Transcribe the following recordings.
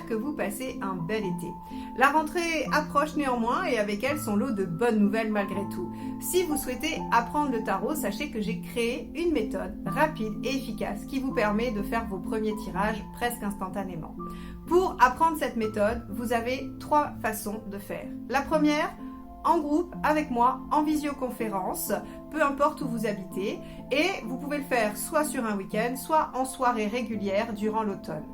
que vous passez un bel été. La rentrée approche néanmoins et avec elle son lot de bonnes nouvelles malgré tout. Si vous souhaitez apprendre le tarot, sachez que j'ai créé une méthode rapide et efficace qui vous permet de faire vos premiers tirages presque instantanément. Pour apprendre cette méthode, vous avez 3 façons de faire. La première, en groupe, avec moi, en visioconférence, peu importe où vous habitez, et vous pouvez le faire soit sur un week-end, soit en soirée régulière durant l'automne.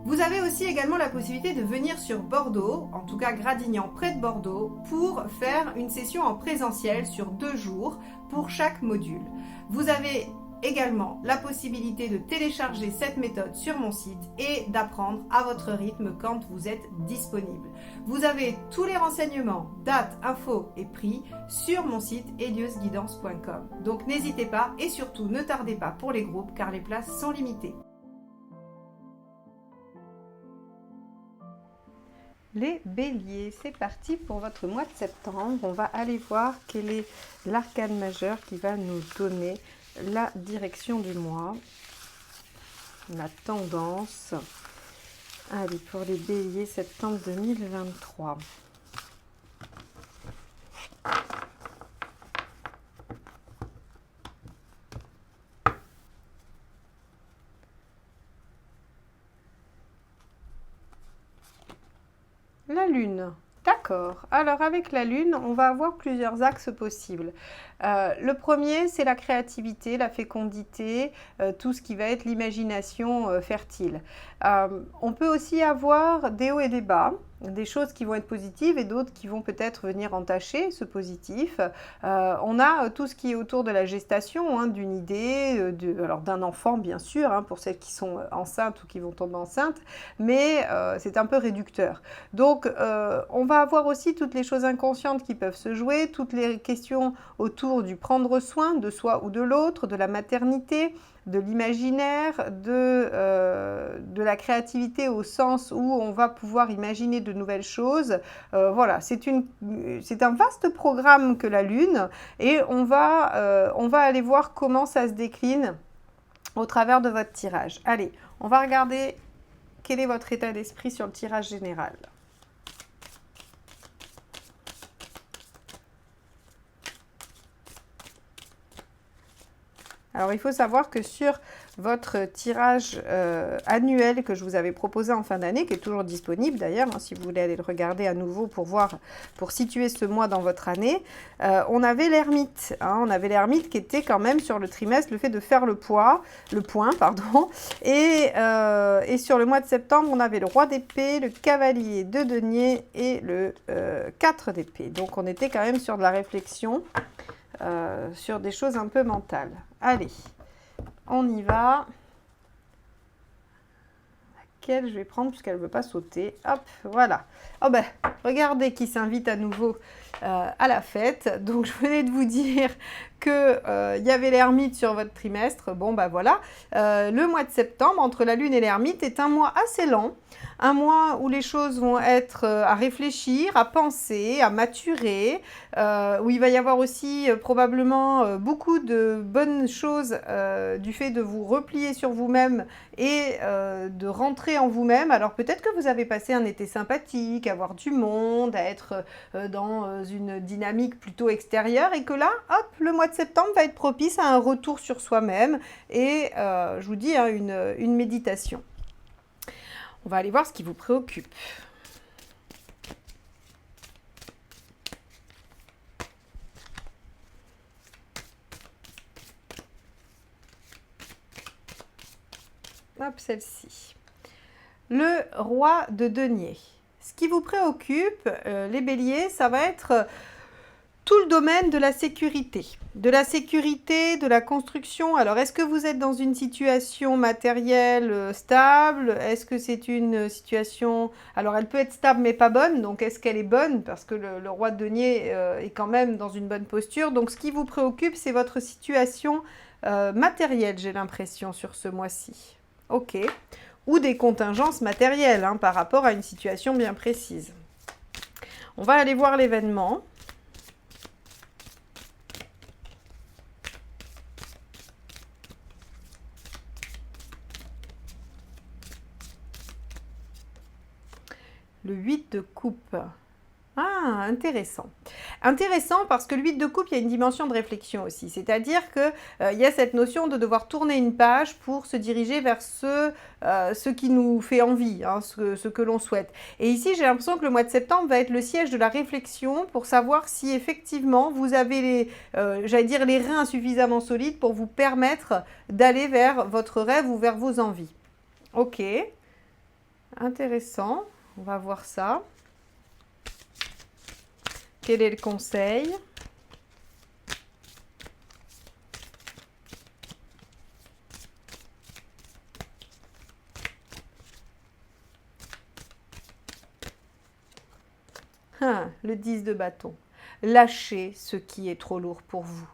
Vous avez aussi également la possibilité de venir sur Bordeaux, en tout cas Gradignan près de Bordeaux, pour faire une session en présentiel sur 2 jours pour chaque module. Vous avez également la possibilité de télécharger cette méthode sur mon site et d'apprendre à votre rythme quand vous êtes disponible. Vous avez tous les renseignements, dates, infos et prix sur mon site eliusguidance.com. Donc n'hésitez pas et surtout ne tardez pas pour les groupes car les places sont limitées. Les béliers, c'est parti pour votre mois de septembre. On va aller voir quel est l'arcane majeur qui va nous donner la direction du mois, la tendance. Allez, pour les béliers, septembre 2023. La lune. D'accord. Alors avec la lune, on va avoir plusieurs axes possibles. Le premier, c'est la créativité, la fécondité, tout ce qui va être l'imagination fertile. On peut aussi avoir des hauts et des bas, des choses qui vont être positives et d'autres qui vont peut-être venir entacher ce positif. On a tout ce qui est autour de la gestation, hein, d'une idée, alors d'un enfant bien sûr, hein, pour celles qui sont enceintes ou qui vont tomber enceintes, mais c'est un peu réducteur. Donc on va avoir aussi toutes les choses inconscientes qui peuvent se jouer, toutes les questions autour du prendre soin de soi ou de l'autre, de la maternité, de l'imaginaire, de la créativité au sens où on va pouvoir imaginer de nouvelles choses. Voilà, c'est un vaste programme que la Lune et on va aller voir comment ça se décline au travers de votre tirage. Allez, on va regarder quel est votre état d'esprit sur le tirage général. Alors, il faut savoir que sur votre tirage annuel que je vous avais proposé en fin d'année, qui est toujours disponible d'ailleurs, hein, si vous voulez aller le regarder à nouveau pour situer ce mois dans votre année, on avait l'ermite. Hein, on avait l'ermite qui était quand même sur le trimestre, le fait de faire le point, et sur le mois de septembre, on avait le roi d'épée, le cavalier de denier et le 4 d'épée. Donc, on était quand même sur de la réflexion. Sur des choses un peu mentales. Allez, on y va. Laquelle je vais prendre puisqu'elle ne veut pas sauter. Hop, voilà. Oh ben, regardez qui s'invite à nouveau à la fête. Donc, je venais de vous dire que y avait l'ermite sur votre trimestre. Bon, ben voilà. Le mois de septembre, entre la lune et l'ermite, est un mois assez lent. Un mois où les choses vont être à réfléchir, à penser, à maturer, où il va y avoir aussi probablement beaucoup de bonnes choses du fait de vous replier sur vous-même et de rentrer en vous-même. Alors peut-être que vous avez passé un été sympathique, à voir du monde, à être dans une dynamique plutôt extérieure et que là, hop, le mois de septembre va être propice à un retour sur soi-même et je vous dis, hein, une méditation. On va aller voir ce qui vous préoccupe. Hop, celle-ci. Le roi de denier. Ce qui vous préoccupe, les béliers, ça va être tout le domaine de la sécurité, de la construction. Alors, est-ce que vous êtes dans une situation matérielle stable? Est-ce que c'est une situation... Alors, elle peut être stable mais pas bonne. Donc, est-ce qu'elle est bonne? Parce que le roi de denier est quand même dans une bonne posture. Donc, ce qui vous préoccupe, c'est votre situation matérielle, j'ai l'impression, sur ce mois-ci. Ok. Ou des contingences matérielles, hein, par rapport à une situation bien précise. On va aller voir l'événement. Le 8 de coupe. Ah, intéressant. Intéressant parce que le 8 de coupe, il y a une dimension de réflexion aussi. C'est-à-dire qu'il y a cette notion de devoir tourner une page pour se diriger vers ce qui nous fait envie, hein, ce que l'on souhaite. Et ici, j'ai l'impression que le mois de septembre va être le siège de la réflexion pour savoir si effectivement vous avez j'allais dire, les reins suffisamment solides pour vous permettre d'aller vers votre rêve ou vers vos envies. Ok, intéressant. On va voir ça. Quel est le conseil? Le 10 de bâton. Lâchez ce qui est trop lourd pour vous.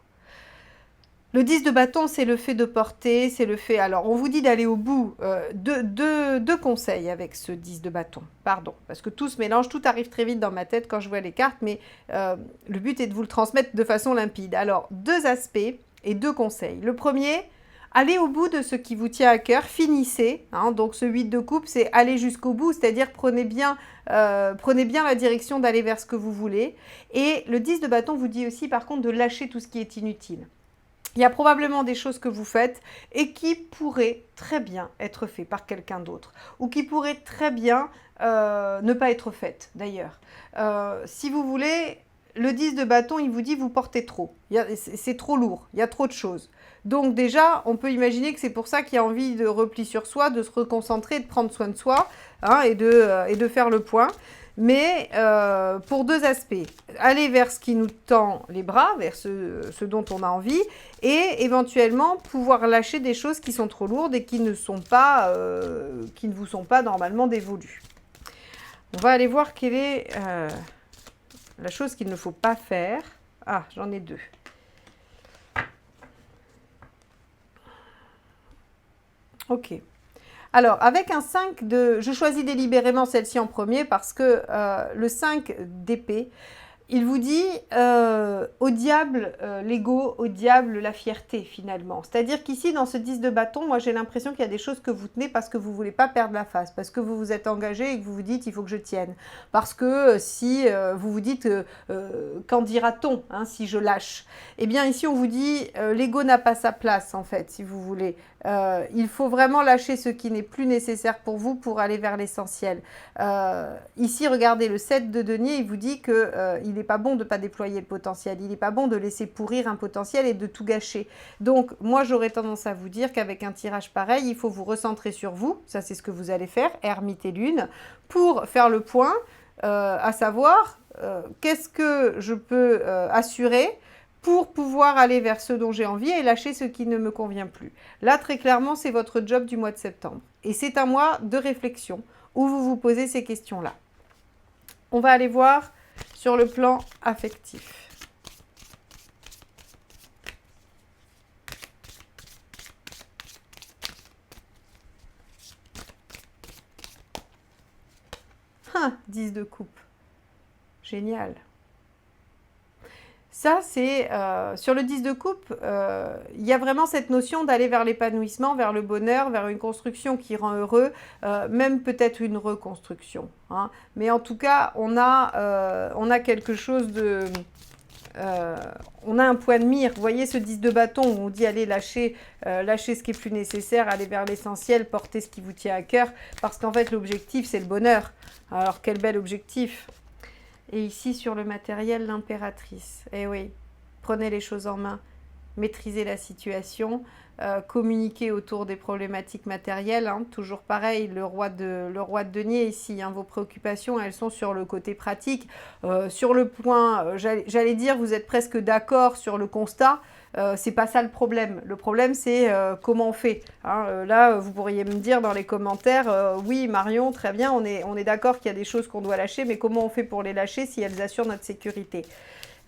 Le 10 de bâton, c'est le fait de porter, c'est le fait... Alors, on vous dit d'aller au bout. Deux conseils avec ce 10 de bâton. Pardon, parce que tout se mélange, tout arrive très vite dans ma tête quand je vois les cartes, mais le but est de vous le transmettre de façon limpide. Alors, 2 aspects et 2 conseils. Le premier, allez au bout de ce qui vous tient à cœur, finissez. Hein, donc, ce 8 de coupe, c'est aller jusqu'au bout, c'est-à-dire prenez bien la direction d'aller vers ce que vous voulez. Et le 10 de bâton vous dit aussi, par contre, de lâcher tout ce qui est inutile. Il y a probablement des choses que vous faites et qui pourraient très bien être faites par quelqu'un d'autre ou qui pourraient très bien ne pas être faites d'ailleurs. Si vous voulez, le 10 de bâton, il vous dit vous portez trop. C'est trop lourd, il y a trop de choses. Donc déjà, on peut imaginer que c'est pour ça qu'il y a envie de repli sur soi, de se reconcentrer, de prendre soin de soi hein, et de faire le point. Mais pour 2 aspects, aller vers ce qui nous tend les bras, vers ce dont on a envie, et éventuellement pouvoir lâcher des choses qui sont trop lourdes et qui ne vous sont pas normalement dévolues. On va aller voir quelle est la chose qu'il ne faut pas faire. Ah, j'en ai 2. Ok. Alors, avec un 5 de... Je choisis délibérément celle-ci en premier parce que le 5 d'épée, il vous dit au diable l'ego, au diable la fierté finalement. C'est-à-dire qu'ici, dans ce 10 de bâton, moi j'ai l'impression qu'il y a des choses que vous tenez parce que vous ne voulez pas perdre la face, parce que vous vous êtes engagé et que vous vous dites il faut que je tienne. Parce que si vous vous dites qu'en dira-t-on hein, si je lâche? Eh bien ici on vous dit l'ego n'a pas sa place en fait, si vous voulez. Il faut vraiment lâcher ce qui n'est plus nécessaire pour vous pour aller vers l'essentiel. Ici, regardez, le 7 de denier, il vous dit qu'il n'est pas bon de ne pas déployer le potentiel. Il n'est pas bon de laisser pourrir un potentiel et de tout gâcher. Donc, moi, j'aurais tendance à vous dire qu'avec un tirage pareil, il faut vous recentrer sur vous. Ça, c'est ce que vous allez faire, Ermite et Lune, pour faire le point, à savoir qu'est-ce que je peux assurer pour pouvoir aller vers ce dont j'ai envie et lâcher ce qui ne me convient plus. Là, très clairement, c'est votre job du mois de septembre. Et c'est un mois de réflexion où vous vous posez ces questions-là. On va aller voir sur le plan affectif. Ah, 10 de coupe. Génial. Ça, c'est sur le 10 de coupe, il y a vraiment cette notion d'aller vers l'épanouissement, vers le bonheur, vers une construction qui rend heureux, même peut-être une reconstruction. Hein. Mais en tout cas, on a quelque chose de... on a un point de mire. Vous voyez ce 10 de bâton où on dit allez lâcher ce qui est plus nécessaire, aller vers l'essentiel, porter ce qui vous tient à cœur, parce qu'en fait, l'objectif, c'est le bonheur. Alors, quel bel objectif! Et ici, sur le matériel, l'impératrice. Eh oui, prenez les choses en main, maîtrisez la situation, communiquez autour des problématiques matérielles. Hein, toujours pareil, le roi de denier ici, hein, vos préoccupations, elles sont sur le côté pratique. Sur le point, j'allais dire, vous êtes presque d'accord sur le constat. C'est pas ça le problème. Le problème, c'est comment on fait. Hein, là, vous pourriez me dire dans les commentaires, oui, Marion, très bien, on est d'accord qu'il y a des choses qu'on doit lâcher, mais comment on fait pour les lâcher si elles assurent notre sécurité?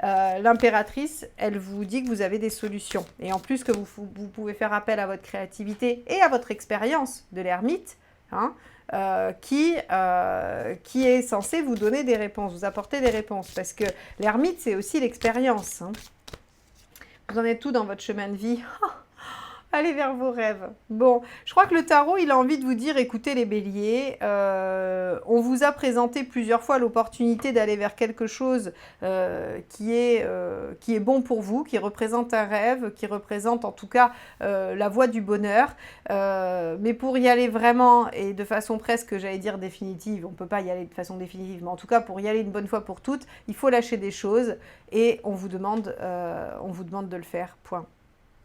L'impératrice, elle vous dit que vous avez des solutions. Et en plus que vous pouvez faire appel à votre créativité et à votre expérience de l'ermite, hein, qui est censé vous donner des réponses, vous apporter des réponses. Parce que l'ermite, c'est aussi l'expérience. Hein. Vous en êtes tout dans votre chemin de vie. Allez vers vos rêves. Bon, je crois que le tarot, il a envie de vous dire, écoutez les béliers, on vous a présenté plusieurs fois l'opportunité d'aller vers quelque chose qui est bon pour vous, qui représente un rêve, qui représente en tout cas la voie du bonheur. Mais pour y aller vraiment, et de façon presque, j'allais dire définitive, on ne peut pas y aller de façon définitive, mais en tout cas pour y aller une bonne fois pour toutes, il faut lâcher des choses et on vous demande de le faire, point.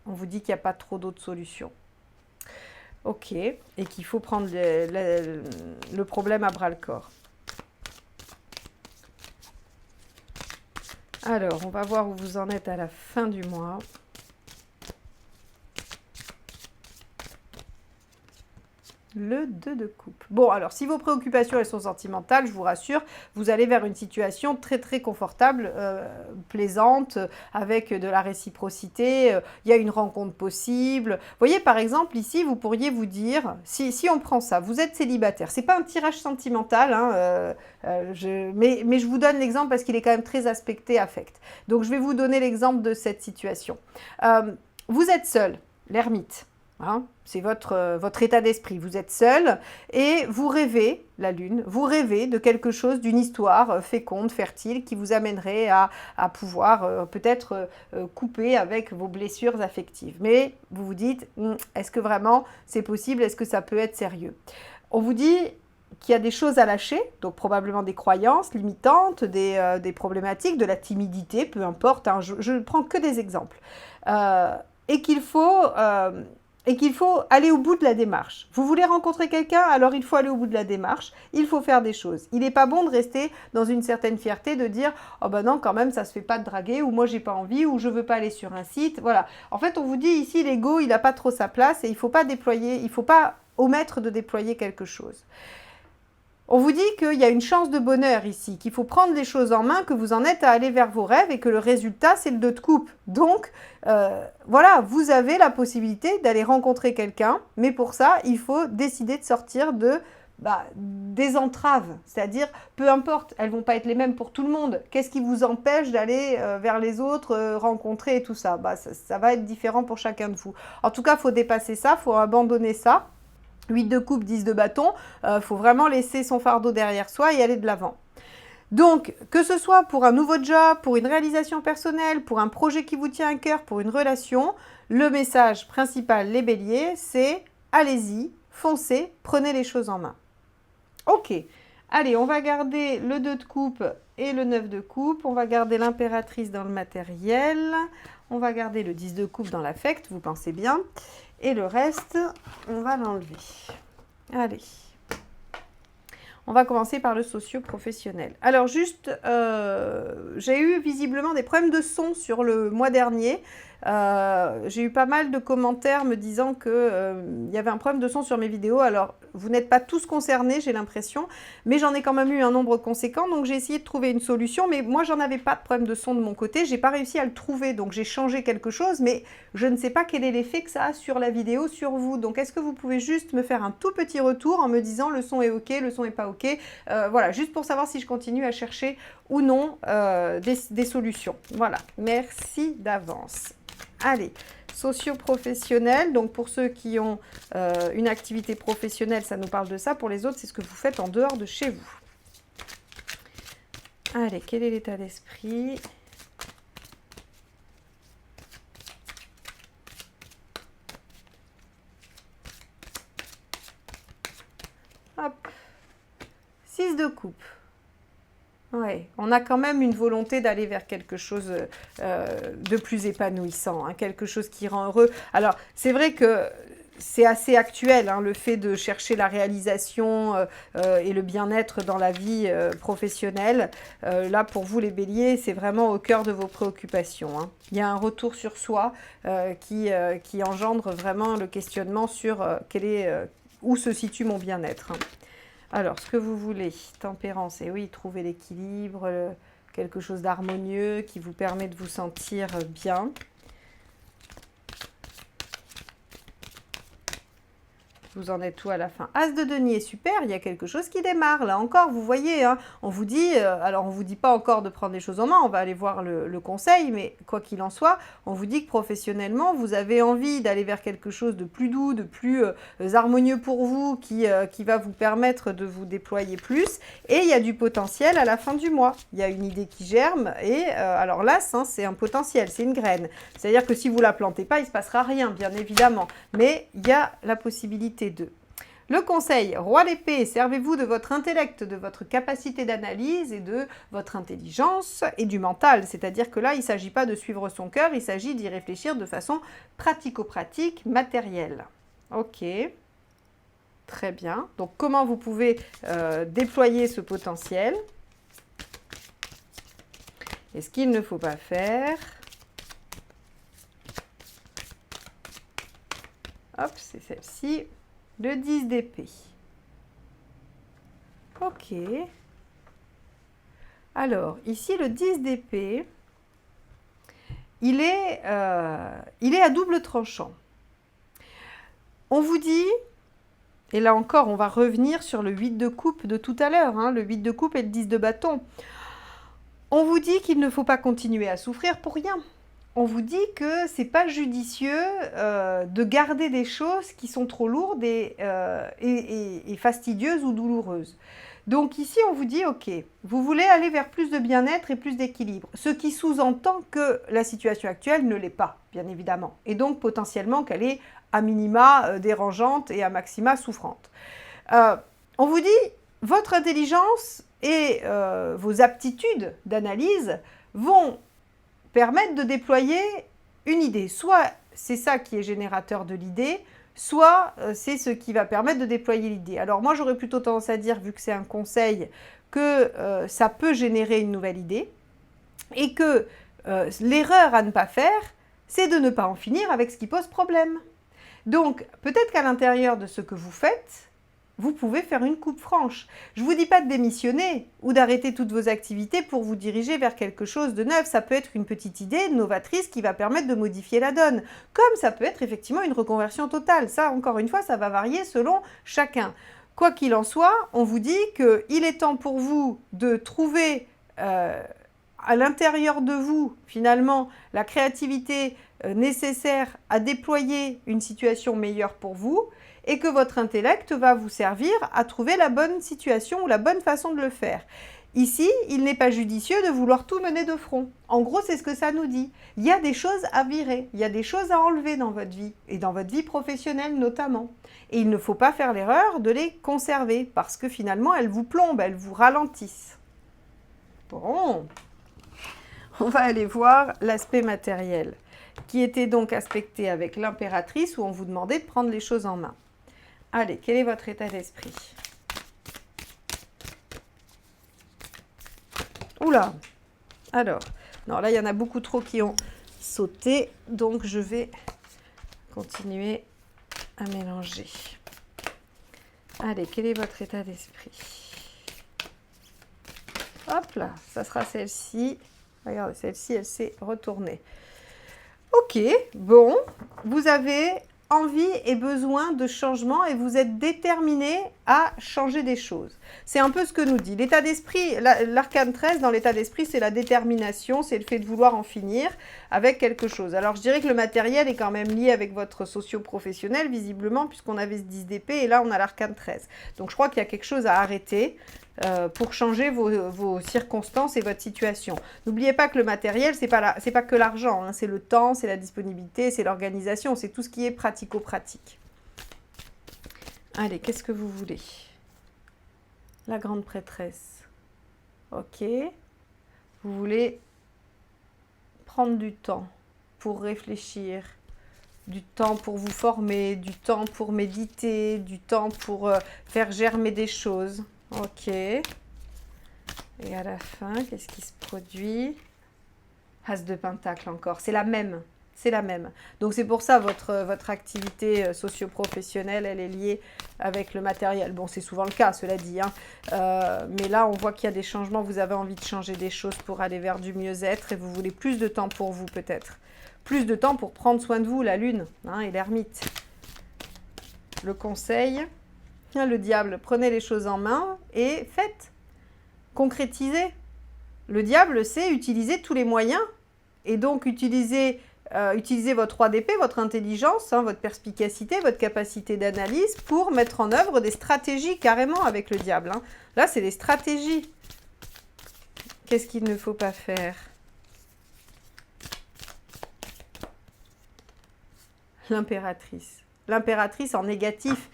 On vous dit qu'il n'y a pas trop d'autres solutions. Ok, et qu'il faut prendre le problème à bras-le-corps. Alors, on va voir où vous en êtes à la fin du mois. Le 2 de coupe. Bon, alors, si vos préoccupations, elles sont sentimentales, je vous rassure, vous allez vers une situation très, très confortable, plaisante, avec de la réciprocité. Il y a une rencontre possible. Vous voyez, par exemple, ici, vous pourriez vous dire, si on prend ça, vous êtes célibataire. C'est pas un tirage sentimental, hein, mais je vous donne l'exemple parce qu'il est quand même très aspecté affect. Donc, je vais vous donner l'exemple de cette situation. Vous êtes seul, l'ermite. Hein, c'est votre état d'esprit. Vous êtes seul et vous rêvez, la lune, vous rêvez de quelque chose, d'une histoire féconde, fertile, qui vous amènerait à pouvoir peut-être couper avec vos blessures affectives. Mais vous vous dites, est-ce que vraiment c'est possible? Est-ce que ça peut être sérieux? On vous dit qu'il y a des choses à lâcher, donc probablement des croyances limitantes, des problématiques, de la timidité, peu importe, hein, je ne prends que des exemples. Et qu'il faut aller au bout de la démarche. Vous voulez rencontrer quelqu'un, alors il faut aller au bout de la démarche, il faut faire des choses. Il n'est pas bon de rester dans une certaine fierté, de dire « Oh ben non, quand même, ça ne se fait pas de draguer » ou « Moi, j'ai pas envie » ou « Je veux pas aller sur un site ». Voilà. En fait, on vous dit ici, l'ego, il n'a pas trop sa place et il ne faut pas omettre de déployer quelque chose. On vous dit qu'il y a une chance de bonheur ici, qu'il faut prendre les choses en main, que vous en êtes à aller vers vos rêves et que le résultat, c'est le 2 de coupe. Donc, voilà, vous avez la possibilité d'aller rencontrer quelqu'un, mais pour ça, il faut décider de sortir des entraves. C'est-à-dire, peu importe, elles ne vont pas être les mêmes pour tout le monde. Qu'est-ce qui vous empêche d'aller vers les autres, rencontrer et tout ça? Ça va être différent pour chacun de vous. En tout cas, il faut dépasser ça, il faut abandonner ça. 8 de coupe, 10 de bâton, faut vraiment laisser son fardeau derrière soi et aller de l'avant. Donc, que ce soit pour un nouveau job, pour une réalisation personnelle, pour un projet qui vous tient à cœur, pour une relation, le message principal, les béliers, c'est allez-y, foncez, prenez les choses en main. Ok, allez, on va garder le 2 de coupe et le 9 de coupe, on va garder l'impératrice dans le matériel, on va garder le 10 de coupe dans l'affect, vous pensez bien. Et le reste, on va l'enlever. Allez. On va commencer par le socio-professionnel. Alors juste, j'ai eu visiblement des problèmes de son sur le mois dernier. J'ai eu pas mal de commentaires me disant qu'il y avait un problème de son sur mes vidéos. Alors, vous n'êtes pas tous concernés, j'ai l'impression, mais j'en ai quand même eu un nombre conséquent, donc j'ai essayé de trouver une solution, mais moi, j'en avais pas de problème de son de mon côté, j'ai pas réussi à le trouver, donc j'ai changé quelque chose, mais je ne sais pas quel est l'effet que ça a sur la vidéo, sur vous. Donc, est-ce que vous pouvez juste me faire un tout petit retour en me disant le son est OK, le son est pas OK, voilà, juste pour savoir si je continue à chercher ou non des solutions. Voilà, merci d'avance. Allez, socio-professionnel, donc pour ceux qui ont une activité professionnelle, ça nous parle de ça. Pour les autres, c'est ce que vous faites en dehors de chez vous. Allez, quel est l'état d'esprit ? Hop, 6 de coupe. Ouais, on a quand même une volonté d'aller vers quelque chose de plus épanouissant, hein, quelque chose qui rend heureux. Alors, c'est vrai que c'est assez actuel, hein, le fait de chercher la réalisation et le bien-être dans la vie professionnelle. Là, pour vous, les béliers, c'est vraiment au cœur de vos préoccupations, hein. Il y a un retour sur soi qui engendre vraiment le questionnement sur où se situe mon bien-être, hein. Alors, ce que vous voulez, tempérance, et oui, trouver l'équilibre, quelque chose d'harmonieux qui vous permet de vous sentir bien. Vous en êtes où à la fin? As de denier, super, il y a quelque chose qui démarre. Là encore, vous voyez, hein, on vous dit, alors on ne vous dit pas encore de prendre les choses en main, on va aller voir le conseil, mais quoi qu'il en soit, on vous dit que professionnellement, vous avez envie d'aller vers quelque chose de plus doux, de plus harmonieux pour vous, qui va vous permettre de vous déployer plus. Et il y a du potentiel à la fin du mois. Il y a une idée qui germe, et alors là, c'est un potentiel, c'est une graine. C'est-à-dire que si vous ne la plantez pas, il ne se passera rien, bien évidemment. Mais il y a la possibilité de. Le conseil, roi d'épée, servez-vous de votre intellect, de votre capacité d'analyse et de votre intelligence et du mental. C'est-à-dire que là, il ne s'agit pas de suivre son cœur, il s'agit d'y réfléchir de façon pratico-pratique, matérielle. Ok, très bien. Donc, comment vous pouvez déployer ce potentiel? Et ce qu'il ne faut pas faire? Hop, c'est celle-ci. Le 10 d'épée. Ok. Alors, ici, le 10 d'épée, il est à double tranchant. On vous dit, et là encore, on va revenir sur le 8 de coupe de tout à l'heure, hein, le 8 de coupe et le 10 de bâton. On vous dit qu'il ne faut pas continuer à souffrir pour rien. On vous dit que c'est pas judicieux de garder des choses qui sont trop lourdes et fastidieuses ou douloureuses. Donc ici, on vous dit, ok, vous voulez aller vers plus de bien-être et plus d'équilibre, ce qui sous-entend que la situation actuelle ne l'est pas, bien évidemment, et donc potentiellement qu'elle est à minima dérangeante et à maxima souffrante. On vous dit, votre intelligence et vos aptitudes d'analyse vont permettre de déployer une idée. Soit c'est ça qui est générateur de l'idée, soit c'est ce qui va permettre de déployer l'idée. Alors moi, j'aurais plutôt tendance à dire, vu que c'est un conseil, que ça peut générer une nouvelle idée et que l'erreur à ne pas faire, c'est de ne pas en finir avec ce qui pose problème. Donc, peut-être qu'à l'intérieur de ce que vous faites, vous pouvez faire une coupe franche. Je ne vous dis pas de démissionner ou d'arrêter toutes vos activités pour vous diriger vers quelque chose de neuf. Ça peut être une petite idée novatrice qui va permettre de modifier la donne. Comme ça peut être effectivement une reconversion totale. Ça, encore une fois, ça va varier selon chacun. Quoi qu'il en soit, on vous dit qu'il est temps pour vous de trouver à l'intérieur de vous, finalement, la créativité nécessaire à déployer une situation meilleure pour vous, et que votre intellect va vous servir à trouver la bonne situation ou la bonne façon de le faire. Ici, il n'est pas judicieux de vouloir tout mener de front. En gros, c'est ce que ça nous dit. Il y a des choses à virer, il y a des choses à enlever dans votre vie, et dans votre vie professionnelle notamment. Et il ne faut pas faire l'erreur de les conserver, parce que finalement, elles vous plombent, elles vous ralentissent. Bon, on va aller voir l'aspect matériel, qui était donc aspecté avec l'impératrice, où on vous demandait de prendre les choses en main. Allez, quel est votre état d'esprit? Oula! Alors, non, là, il y en a beaucoup trop qui ont sauté, donc je vais continuer à mélanger. Allez, quel est votre état d'esprit? Hop là, ça sera celle-ci. Regardez, celle-ci, elle s'est retournée. Ok, bon, vous avez envie et besoin de changement et vous êtes déterminé à changer des choses. C'est un peu ce que nous dit l'état d'esprit. L'arcane 13, dans l'état d'esprit, c'est la détermination, c'est le fait de vouloir en finir avec quelque chose. Alors, je dirais que le matériel est quand même lié avec votre socio-professionnel, visiblement, puisqu'on avait ce 10 d'épée et là, on a l'arcane 13. Donc, je crois qu'il y a quelque chose à arrêter pour changer vos circonstances et votre situation. N'oubliez pas que le matériel, c'est pas que l'argent, hein, c'est le temps, c'est la disponibilité, c'est l'organisation, c'est tout ce qui est pratico-pratique. Allez, qu'est-ce que vous voulez? La grande prêtresse. Ok. Vous voulez prendre du temps pour réfléchir, du temps pour vous former, du temps pour méditer, du temps pour faire germer des choses. Ok. Et à la fin, qu'est-ce qui se produit? As de pentacle encore. C'est la même. C'est la même. Donc c'est pour ça votre activité socio-professionnelle, elle est liée avec le matériel. Bon, c'est souvent le cas, cela dit. Hein. Mais là, on voit qu'il y a des changements. Vous avez envie de changer des choses pour aller vers du mieux-être et vous voulez plus de temps pour vous peut-être. Plus de temps pour prendre soin de vous, la lune, hein, et l'ermite. le conseil, le diable, prenez les choses en main et faites, concrétisez. Le diable, c'est utiliser tous les moyens et donc utiliser votre 3 d'épée, votre intelligence, votre perspicacité, votre capacité d'analyse pour mettre en œuvre des stratégies carrément avec le diable. Là, c'est des stratégies. Qu'est-ce qu'il ne faut pas faire? L'impératrice. L'impératrice en négatif.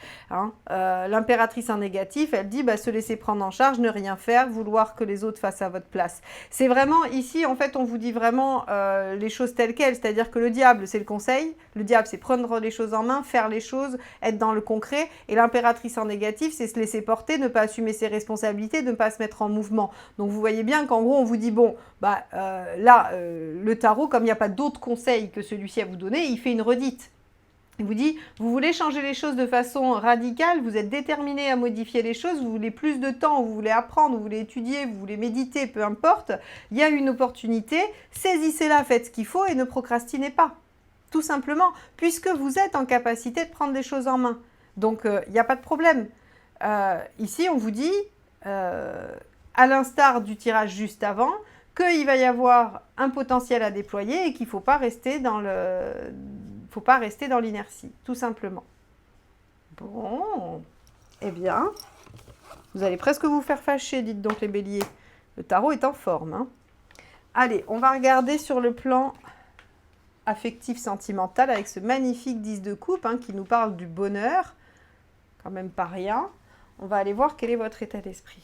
L'impératrice en négatif, elle dit se laisser prendre en charge, ne rien faire, vouloir que les autres fassent à votre place. C'est vraiment, ici, en fait, on vous dit vraiment les choses telles quelles. C'est-à-dire que le diable, c'est le conseil. Le diable, c'est prendre les choses en main, faire les choses, être dans le concret. Et l'impératrice en négatif, c'est se laisser porter, ne pas assumer ses responsabilités, ne pas se mettre en mouvement. Donc, vous voyez bien qu'en gros, on vous dit, bon, le tarot, comme il n'y a pas d'autres conseils que celui-ci à vous donner, il fait une redite. Il vous dit, vous voulez changer les choses de façon radicale, vous êtes déterminé à modifier les choses, vous voulez plus de temps, vous voulez apprendre, vous voulez étudier, vous voulez méditer, peu importe, il y a une opportunité, saisissez-la, faites ce qu'il faut et ne procrastinez pas. Tout simplement, puisque vous êtes en capacité de prendre des choses en main. Donc, il n'y a pas de problème. Ici, on vous dit, à l'instar du tirage juste avant, qu'il va y avoir un potentiel à déployer et qu'il ne faut pas rester dans l'inertie, tout simplement. Bon, eh bien, vous allez presque vous faire fâcher, dites donc les béliers. Le tarot est en forme. Allez, on va regarder sur le plan affectif sentimental avec ce magnifique 10 de coupe qui nous parle du bonheur, quand même pas rien. On va aller voir quel est votre état d'esprit.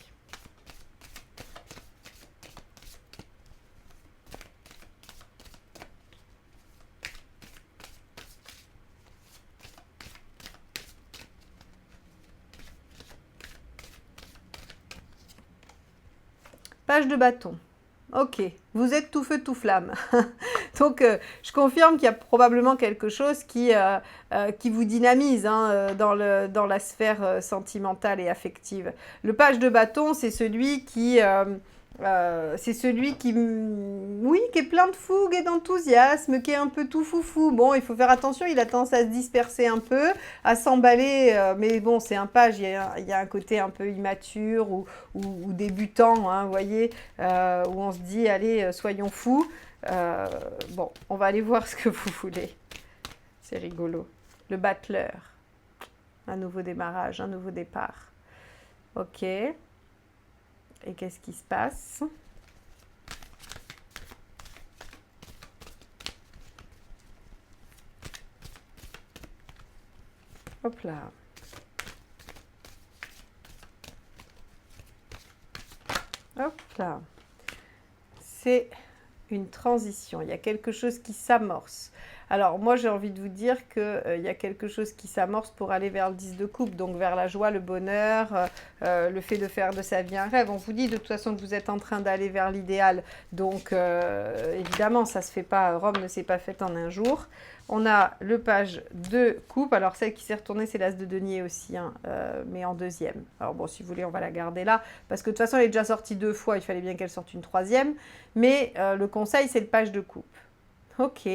Page de bâton. Ok, vous êtes tout feu, tout flamme. Donc, je confirme qu'il y a probablement quelque chose qui vous dynamise dans la sphère sentimentale et affective. Le page de bâton, c'est celui qui qui est plein de fougue et d'enthousiasme, qui est un peu tout foufou. Bon, il faut faire attention, il a tendance à se disperser un peu, à s'emballer, mais bon, c'est un page, il y a un côté un peu immature ou débutant, vous voyez, où on se dit, allez, soyons fous. Bon, on va aller voir ce que vous voulez. C'est rigolo. Le battleur. Un nouveau démarrage, un nouveau départ. Ok. Et qu'est-ce qui se passe? Hop là. Hop là. C'est une transition. Il y a quelque chose qui s'amorce. Alors, moi, j'ai envie de vous dire qu'il y a quelque chose qui s'amorce pour aller vers le 10 de coupe, donc vers la joie, le bonheur, le fait de faire de sa vie un rêve. On vous dit de toute façon que vous êtes en train d'aller vers l'idéal. Donc, évidemment, ça ne se fait pas, Rome ne s'est pas faite en un jour. On a le page de coupe. Alors, celle qui s'est retournée, c'est l'as de denier aussi, mais en deuxième. Alors, bon, si vous voulez, on va la garder là, parce que de toute façon, elle est déjà sortie 2 fois. Il fallait bien qu'elle sorte une 3e. Mais le conseil, c'est le page de coupe. Ok.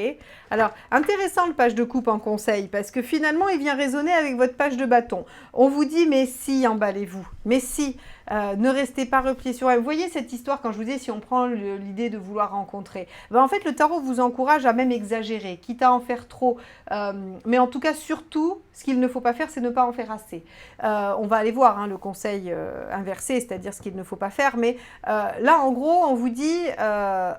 Alors, intéressant le page de coupe en conseil, parce que finalement, il vient résonner avec votre page de bâton. On vous dit, mais si, emballez-vous. Mais si, ne restez pas repliés sur elle. Vous voyez cette histoire, quand je vous dis, si on prend l'idée de vouloir rencontrer. En fait, le tarot vous encourage à même exagérer, quitte à en faire trop. Mais en tout cas, surtout, ce qu'il ne faut pas faire, c'est ne pas en faire assez. On va aller voir le conseil inversé, c'est-à-dire ce qu'il ne faut pas faire. Mais là, en gros, on vous dit,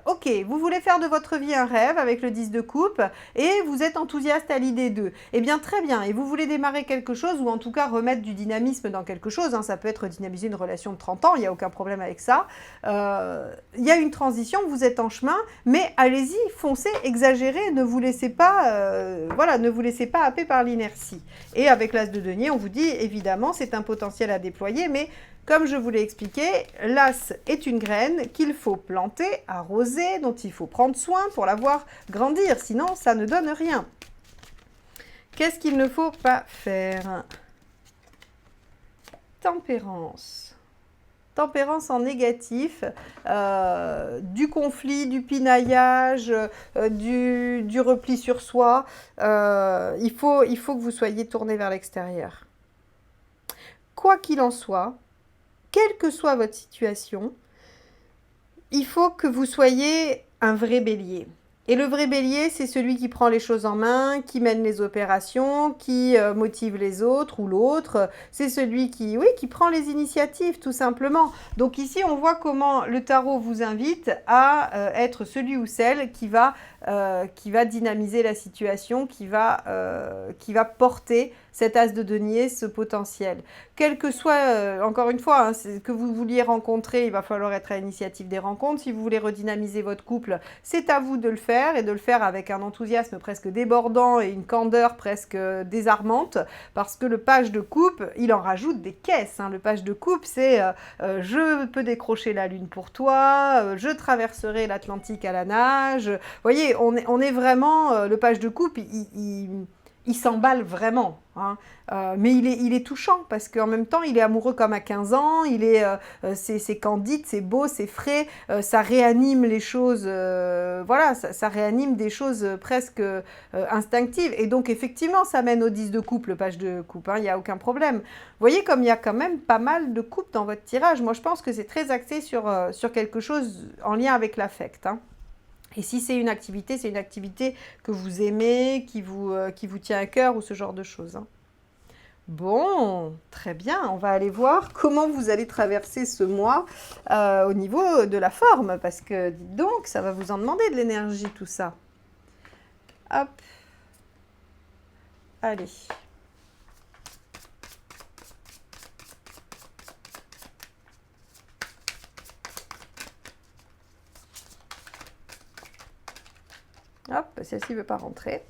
ok, vous voulez faire de votre vie un rêve avec le 10 de coupe et vous êtes enthousiaste à l'idée d'eux. Eh bien, très bien. Et vous voulez démarrer quelque chose ou en tout cas remettre du dynamisme dans quelque chose. Ça peut être dynamiser une relation de 30 ans, il n'y a aucun problème avec ça. Il y a une transition, vous êtes en chemin, mais allez-y, foncez, exagérez, ne vous laissez pas, ne vous laissez pas happer par l'inertie. Et avec l'as de denier, on vous dit, évidemment, c'est un potentiel à déployer, mais comme je vous l'ai expliqué, l'as est une graine qu'il faut planter, arroser, dont il faut prendre soin pour la voir grandir, sinon ça ne donne rien. Qu'est-ce qu'il ne faut pas faire? Tempérance. Tempérance en négatif, du conflit, du pinaillage, du repli sur soi. Il faut que vous soyez tourné vers l'extérieur. Quoi qu'il en soit, quelle que soit votre situation, il faut que vous soyez un vrai bélier. Et le vrai bélier, c'est celui qui prend les choses en main, qui mène les opérations, qui motive les autres ou l'autre. C'est celui qui prend les initiatives, tout simplement. Donc ici, on voit comment le tarot vous invite à être celui ou celle qui va dynamiser la situation, qui va porter cet as de denier, ce potentiel. Quel que soit, encore une fois, que vous vouliez rencontrer, il va falloir être à l'initiative des rencontres. Si vous voulez redynamiser votre couple, c'est à vous de le faire et de le faire avec un enthousiasme presque débordant et une candeur presque désarmante, parce que le page de coupe, il en rajoute des caisses. Le page de coupe, c'est je peux décrocher la lune pour toi, je traverserai l'Atlantique à la nage. Vous voyez, on est vraiment, le page de coupe, il s'emballe vraiment, mais il est touchant parce qu'en même temps, il est amoureux comme à 15 ans, c'est candide, c'est beau, c'est frais, ça réanime les choses, voilà, ça réanime des choses presque instinctives. Et donc, effectivement, ça mène au 10 de coupe, le page de coupe, il n'y a aucun problème. Vous voyez comme il y a quand même pas mal de coupes dans votre tirage. Moi, je pense que c'est très axé sur quelque chose en lien avec l'affect, Et si c'est une activité que vous aimez, qui vous tient à cœur ou ce genre de choses. Bon, très bien. On va aller voir comment vous allez traverser ce mois au niveau de la forme. Parce que, dites donc, ça va vous en demander de l'énergie, tout ça. Hop. Allez. Hop, celle-ci ne veut pas rentrer.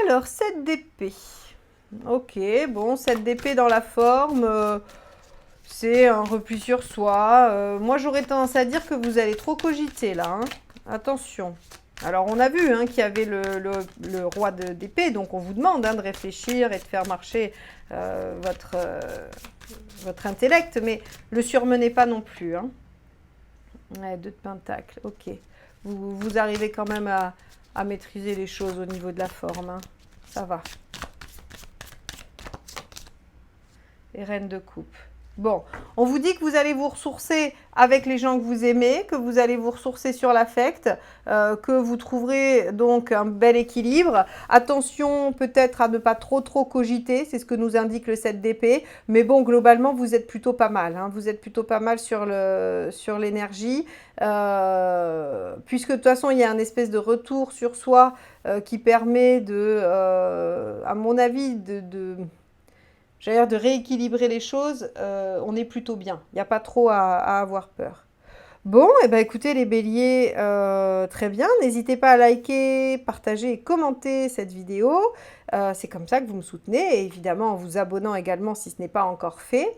Alors, 7 d'épée. Ok, bon, 7 d'épée dans la forme, c'est un repli sur soi. Moi, j'aurais tendance à dire que vous allez trop cogiter, là. Attention. Alors, on a vu qu'il y avait le roi d'épée, donc on vous demande de réfléchir et de faire marcher votre intellect, mais le surmenez pas non plus. Ouais, 2 de pentacle, ok. Vous arrivez quand même à maîtriser les choses au niveau de la forme. Ça va. Et reine de coupe. Bon, on vous dit que vous allez vous ressourcer avec les gens que vous aimez, que vous allez vous ressourcer sur l'affect, que vous trouverez donc un bel équilibre. Attention peut-être à ne pas trop cogiter, c'est ce que nous indique le 7 d'épée. Mais bon, globalement, vous êtes plutôt pas mal. Vous êtes plutôt pas mal sur l'énergie, puisque de toute façon, il y a un espèce de retour sur soi qui permet à mon avis, de rééquilibrer les choses, on est plutôt bien. Il n'y a pas trop à avoir peur. Bon, et ben écoutez les béliers, très bien. N'hésitez pas à liker, partager et commenter cette vidéo. C'est comme ça que vous me soutenez. Et évidemment, en vous abonnant également si ce n'est pas encore fait.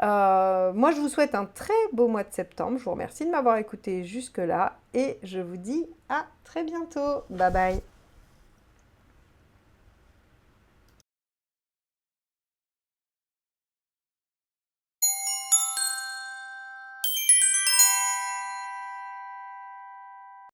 Moi, je vous souhaite un très beau mois de septembre. Je vous remercie de m'avoir écouté jusque-là. Et je vous dis à très bientôt. Bye bye.